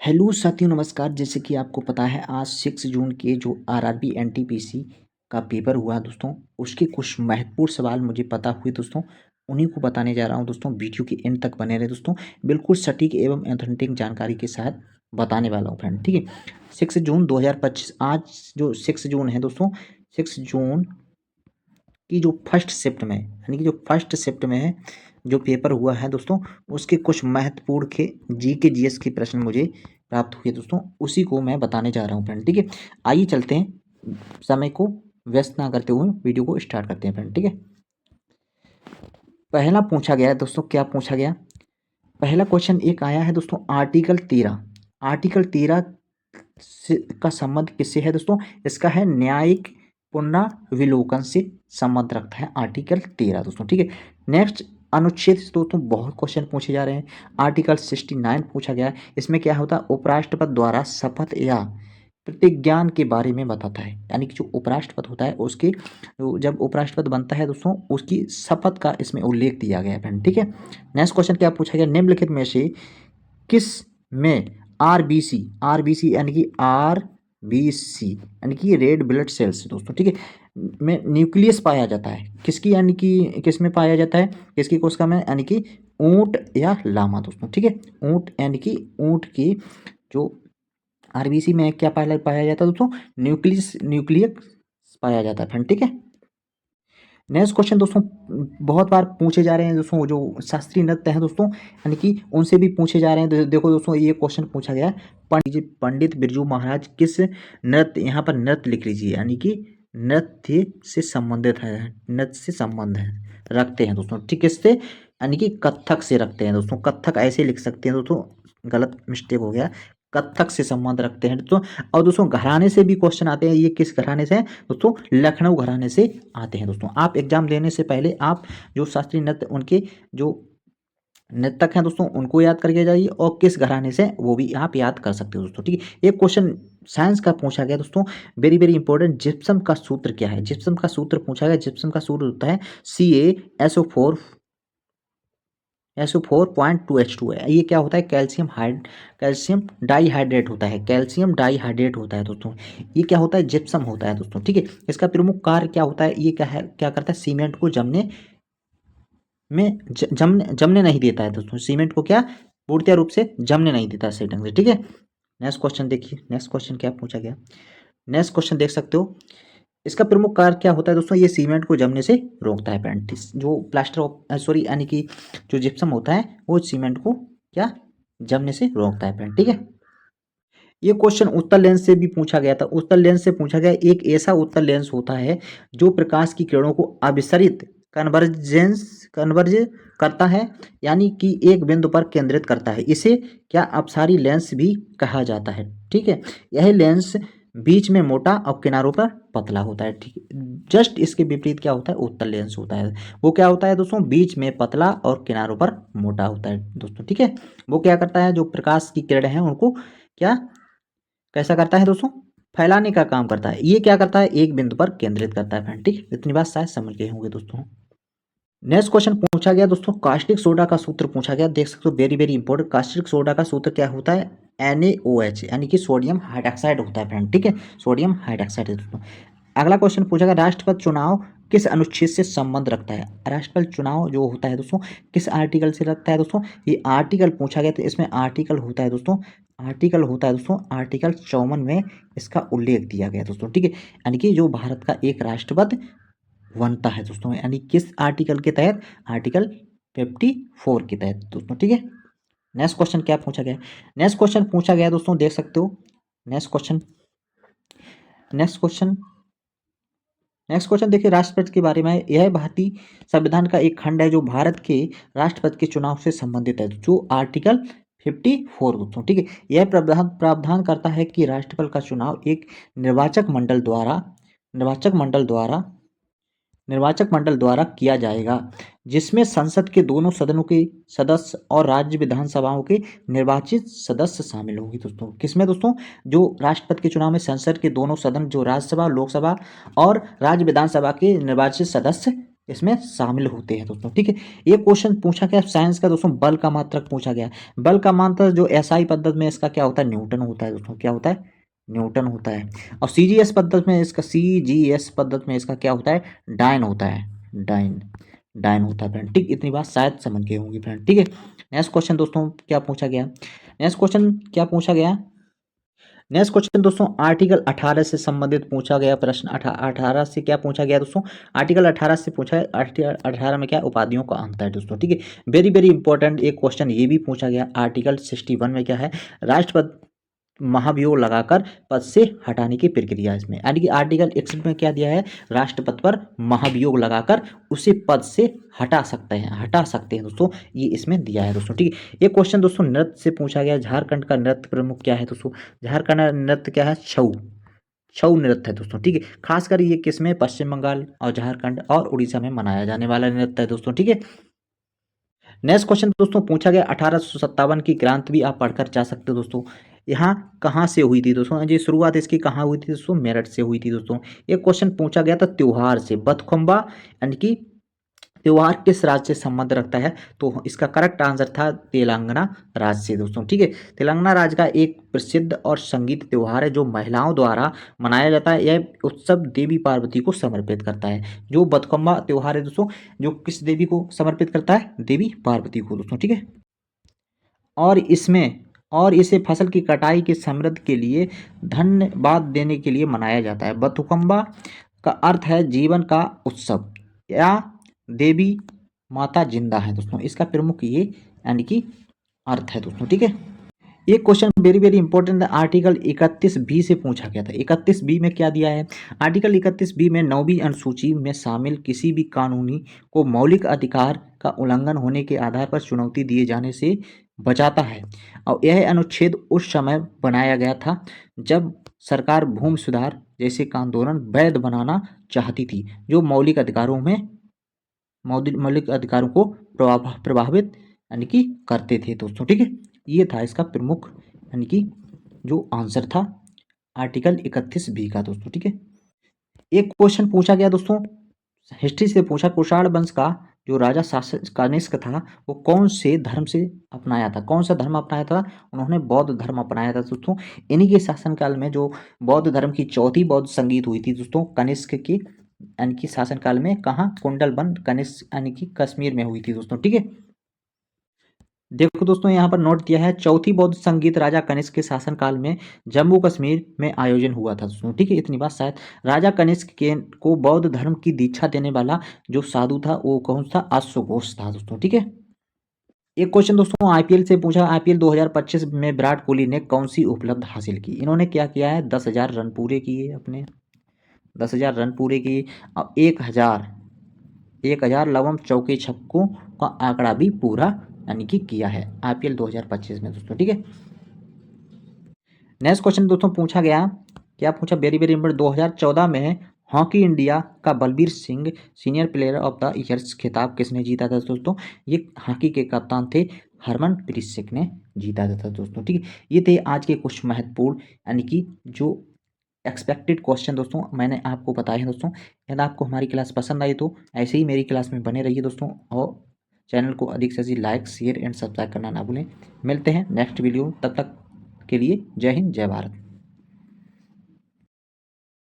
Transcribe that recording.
Hello साथियों, नमस्कार। जैसे कि आपको पता है आज 6 जून के जो आरआरबी एनटीपीसी का पेपर हुआ दोस्तों, उसके कुछ महत्वपूर्ण सवाल मुझे पता हुए दोस्तों, उन्हीं को बताने जा रहा हूं दोस्तों। वीडियो के एंड तक बने रहे दोस्तों, बिल्कुल सटीक एवं ऑथेंटिक जानकारी के साथ बताने वाला हूँ फ्रेंड। ठीक है, 6 जून 2025 आज जो 6 जून है दोस्तों, 6 जून की जो फर्स्ट शिफ्ट में यानी कि जो फर्स्ट शिफ्ट में है जो पेपर हुआ है दोस्तों, उसके कुछ महत्वपूर्ण के जी के जीएस के प्रश्न मुझे प्राप्त हुए दोस्तों, उसी को मैं बताने जा रहा हूँ फ्रेंड। ठीक है, आइए चलते हैं, समय को व्यस्त ना करते हुए वीडियो को स्टार्ट करते हैं फ्रेंड। ठीक है, पहला पूछा गया है दोस्तों, क्या पूछा गया? पहला क्वेश्चन एक आया है दोस्तों, आर्टिकल 13। आर्टिकल 13 का संबंध किससे है दोस्तों? इसका है न्यायिक पुनर्विलोकन से संबंध रखता है आर्टिकल 13 दोस्तों। ठीक है, नेक्स्ट अनुच्छेद से दोस्तों बहुत क्वेश्चन पूछे जा रहे हैं। आर्टिकल 69 पूछा गया है, इसमें क्या होता है? उपराष्ट्रपति द्वारा शपथ या प्रतिज्ञान के बारे में बताता है, यानी कि जो उपराष्ट्रपति होता है उसके जब उपराष्ट्रपति बनता है दोस्तों, उसकी शपथ का इसमें उल्लेख दिया गया है फ्रेंड। ठीक है, नेक्स्ट क्वेश्चन क्या पूछा गया? निम्नलिखित में से किस में आरबीसी, आरबीसी यानी कि आरबीसी यानी कि रेड ब्लड सेल्स दोस्तों, ठीक है, में न्यूक्लियस पाया जाता है? किसकी, यानी कि किस में पाया जाता है, किसकी कोशिका में? यानी कि ऊंट या लामा दोस्तों। ठीक है, ऊंट यानी कि ऊंट की जो आरबीसी में क्या पाया पाया जाता है दोस्तों? न्यूक्लियस, न्यूक्लियस पाया जाता है फ्रेंड। ठीक है, नेक्स्ट क्वेश्चन दोस्तों बहुत बार पूछे जा रहे हैं दोस्तों, जो शास्त्रीय नृत्य हैं दोस्तों, यानी कि उनसे भी पूछे जा रहे हैं। देखो दोस्तों, ये क्वेश्चन पूछा गया है, पंडित बिरजू महाराज किस नृत्य, यहाँ पर नृत्य लिख लीजिए, यानी कि नृत्य से संबंधित है, नृत्य से संबंध है रखते हैं दोस्तों। ठीक, किससे? यानी कि कथक से रखते हैं दोस्तों। कथक ऐसे लिख सकते हैं दोस्तों, गलत मिस्टेक हो गया, कथक से संबंध रखते हैं दोस्तों। और दोस्तों घराने से भी क्वेश्चन आते हैं, ये किस घराने से है दोस्तों? लखनऊ घराने से आते हैं दोस्तों। आप एग्जाम देने से पहले आप जो शास्त्रीय नृत्य उनके जो नृतक हैं दोस्तों, उनको याद करके जाइए, और किस घराने से वो भी आप याद कर सकते हो दोस्तों। ठीक है, एक क्वेश्चन साइंस का पूछा गया दोस्तों, वेरी वेरी इंपॉर्टेंट। जिप्सम का सूत्र क्या है? जिप्सम का सूत्र पूछा गया। जिप्सम का सूत्र होता है CaSO4 SO4.2H2 है। ये क्या होता है? कैल्शियम डाइहाइड्रेट होता है, कैल्शियम डाइहाइड्रेट होता है दोस्तों। ये क्या होता है? जिप्सम होता है दोस्तों। ठीक है, इसका प्रमुख कार्य क्या होता है? ये क्या है, क्या करता है? सीमेंट को जमने में जमने नहीं देता है दोस्तों। सीमेंट को क्या पूर्णतः रूप से जमने नहीं देता सही ढंग से। ठीक है, नेक्स्ट क्वेश्चन देखिए, नेक्स्ट क्वेश्चन क्या पूछा गया? नेक्स्ट क्वेश्चन देख सकते हो, इसका प्रमुख कार्य क्या होता है दोस्तों? ये सीमेंट को जमने से रोकता है फ्रेंड। जो प्लास्टर ऑफ सॉरी यानी कि जो जिप्सम होता है वो सीमेंट को क्या जमने से रोकता है फ्रेंड। ठीक है, ये क्वेश्चन उत्तल लेंस से भी पूछा गया था। उत्तल लेंस से पूछा गया, एक ऐसा उत्तल लेंस होता है जो प्रकाश की किरणों को अभिसरित कन्वर्ज करता है, यानी कि एक बिंदु पर केंद्रित करता है। इसे क्या अपसारी लेंस भी कहा जाता है। ठीक है, यह लेंस बीच में मोटा और किनारों पर पतला होता है। ठीक है, जस्ट इसके विपरीत क्या होता है? उत्तल लेंस होता है, वो क्या होता है दोस्तों? बीच में पतला और किनारों पर मोटा होता है दोस्तों। ठीक है, वो क्या करता है? जो प्रकाश की किरण है उनको क्या कैसा करता है दोस्तों? फैलाने का काम करता है। ये क्या करता है? एक बिंदु पर केंद्रित करता है फ्रेंड। ठीक है, इतनी बात शायद समझ गए होंगे दोस्तों। नेक्स्ट क्वेश्चन पूछा गया दोस्तों, कास्टिक सोडा का सूत्र पूछा गया। देख सकते हो, very very important. Caustic soda का सूत्र क्या होता है? NaOH यानी कि सोडियम हाइड्रोक्साइड होता है फ्रेंड। ठीक है, सोडियम हाइड्रोक्साइड है दोस्तों। अगला क्वेश्चन पूछा गया, राष्ट्रपति चुनाव किस अनुच्छेद से संबंध रखता है? राष्ट्रपति चुनाव जो होता है दोस्तों, किस आर्टिकल से रखता है दोस्तों? ये आर्टिकल पूछा गया, तो इसमें आर्टिकल होता है दोस्तों, आर्टिकल होता है दोस्तों, आर्टिकल 54 में इसका उल्लेख दिया गया दोस्तों। ठीक है, यानी कि जो भारत का एक राष्ट्रपति बनता है दोस्तों, यानी किस आर्टिकल के तहत? आर्टिकल 54 के तहत दोस्तों। ठीक है, नेक्स्ट क्वेश्चन क्या पूछा गया? नेक्स्ट क्वेश्चन पूछा गया दोस्तों, देख सकते हो, next question, next question, next question देखिए, राष्ट्रपति के बारे में। यह भारतीय संविधान का एक खंड है जो भारत के राष्ट्रपति के चुनाव से संबंधित है, जो आर्टिकल 54 दोस्तों। ठीक है, यह प्रावधान करता है कि राष्ट्रपति का चुनाव एक निर्वाचक मंडल द्वारा निर्वाचक मंडल द्वारा किया जाएगा, जिसमें संसद के दोनों सदनों के सदस्य और राज्य विधानसभाओं के निर्वाचित सदस्य शामिल होंगे दोस्तों। किसमें दोस्तों? जो राष्ट्रपति के चुनाव में संसद के दोनों सदन, जो राज्यसभा, लोकसभा और राज्य विधानसभा के निर्वाचित सदस्य इसमें शामिल होते हैं दोस्तों। ठीक है, ये क्वेश्चन पूछा गया साइंस का दोस्तों, बल का मात्रक पूछा गया। बल का मात्रक जो एसआई पद्धति में इसका क्या होता है, न्यूटन होता है दोस्तों। क्या होता है, न्यूटन होता है। और सीजीएस पद्धति में इसका, सीजीएस पद्धति में इसका क्या होता है, डाइन होता है। डाइन, डाइन होता है फ्रेंड। ठीक, इतनी बात शायद समझ गए होंगे फ्रेंड। ठीक है, नेक्स्ट क्वेश्चन दोस्तों क्या पूछा गया, नेक्स्ट क्वेश्चन क्या पूछा गया, नेक्स्ट क्वेश्चन दोस्तों आर्टिकल 18 से संबंधित पूछा गया प्रश्न। 18 से क्या पूछा गया दोस्तों, आर्टिकल 18 से पूछा है। आर्टिकल 18 में क्या उपाधियों का अंत है दोस्तों। ठीक है, वेरी वेरी इंपॉर्टेंट एक क्वेश्चन ये भी पूछा गया। आर्टिकल 61 में क्या है, राष्ट्रपति महाभियोग लगाकर पद से हटाने की प्रक्रिया इसमें, यानी कि आर्टिकल 61 में क्या दिया है, राष्ट्रपति पर महाभियोग लगाकर उसे पद से हटा सकते हैं दोस्तों, ये इसमें दिया है दोस्तों। ठीक है, ये क्वेश्चन दोस्तों नृत्य से पूछा गया। झारखंड का नृत्य प्रमुख क्या है दोस्तों, झारखंड का नृत्य क्या है, छऊ, छऊ नृत्य है दोस्तों। ठीक है, खासकर ये किसमें, पश्चिम बंगाल और झारखंड और उड़ीसा में मनाया जाने वाला नृत्य है दोस्तों। ठीक है, नेक्स्ट क्वेश्चन दोस्तों पूछा गया 1857 की क्रांति भी आप पढ़कर जा सकते हो दोस्तों। यहाँ कहाँ से हुई थी दोस्तों, जी शुरुआत इसकी कहाँ हुई थी दोस्तों, मेरठ से हुई थी दोस्तों। एक क्वेश्चन पूछा गया था त्योहार से, बथखुम्बा यानी कि त्योहार किस राज्य से संबंध रखता है, तो इसका करेक्ट आंसर था तेलंगाना राज्य से दोस्तों। ठीक है, तेलंगाना राज्य का एक प्रसिद्ध और संगीत त्योहार है जो महिलाओं द्वारा मनाया जाता है। यह उत्सव देवी पार्वती को समर्पित करता है। जो बथकम्बा त्योहार है दोस्तों, जो किस देवी को समर्पित करता है, देवी पार्वती को दोस्तों। ठीक है, और इसमें, और इसे फसल की कटाई की समृद्धि के लिए धन्यवाद देने के लिए मनाया जाता है। बथुकम्बा का अर्थ है जीवन का उत्सव या देवी माता जिंदा है दोस्तों। इसका प्रमुख ये यानी कि अर्थ है दोस्तों। ठीक है, ये क्वेश्चन वेरी वेरी इंपॉर्टेंट है। आर्टिकल 31 बी से पूछा गया था। 31 बी में क्या दिया है, आर्टिकल 31 बी में 9वीं अनुसूची में शामिल किसी भी कानूनी को मौलिक अधिकार का उल्लंघन होने के आधार पर चुनौती दिए जाने से बचाता है। और यह अनुच्छेद उस समय बनाया गया था जब सरकार भूमि सुधार जैसे आंदोलन वैध बनाना चाहती थी, जो मौलिक अधिकारों को प्रभावित यानी कि करते थे दोस्तों। ठीक है, ये था इसका प्रमुख यानी कि जो आंसर था आर्टिकल 31 बी का दोस्तों। ठीक है, एक क्वेश्चन पूछा गया दोस्तों, हिस्ट्री से पूछा, कुषाण वंश का जो राजा शासक कनिष्क था वो कौन से धर्म से अपनाया था, कौन सा धर्म अपनाया था, उन्होंने बौद्ध धर्म अपनाया था दोस्तों। इन्हीं के शासनकाल में जो बौद्ध धर्म की चौथी बौद्ध संगीत हुई थी दोस्तों, कनिष्क की यानी कि शासनकाल में, कहाँ, कुंडलबन कनिष्क यानी कि कश्मीर में हुई थी दोस्तों। ठीक है, देखो दोस्तों यहाँ पर नोट दिया है, चौथी बौद्ध संगीत राजा कनिष्क के शासनकाल में जम्मू कश्मीर में आयोजन हुआ था दोस्तों। ठीक है, इतनी बात शायद। राजा कनिष्क के को बौद्ध धर्म की दीक्षा देने वाला जो साधु था वो कौन था, अश्वघोष था दोस्तों। ठीक है, एक क्वेश्चन दोस्तों आईपीएल से पूछा, आईपीएल 2025 में विराट कोहली ने कौन सी उपलब्ध हासिल की। इन्होंने क्या किया है, 10,000 रन पूरे किए अपने, 10,000 रन पूरे किए और 1,000 लवम चौके छक्कों का आंकड़ा भी पूरा यानी कि किया है आईपीएल 2025 में दोस्तों। ठीक है, नेक्स्ट क्वेश्चन दोस्तों पूछा गया, क्या पूछा, वेरी वेरी इंपॉर्टेंट, 2014 में हॉकी इंडिया का Balbir Singh senior player of the year खिताब किसने जीता था दोस्तों, ये हॉकी के कप्तान थे, हरमनप्रीत सिंह ने जीता था दोस्तों। ठीक है, ये थे आज के कुछ महत्वपूर्ण यानी कि जो एक्सपेक्टेड क्वेश्चन दोस्तों मैंने आपको बताए हैं दोस्तों। यदि आपको हमारी क्लास पसंद आई तो ऐसे ही मेरी क्लास में बने रहिए दोस्तों, और चैनल को अधिक से अधिक लाइक शेयर एंड सब्सक्राइब करना ना भूलें। मिलते हैं नेक्स्ट वीडियो, तब तक के लिए जय हिंद जय भारत।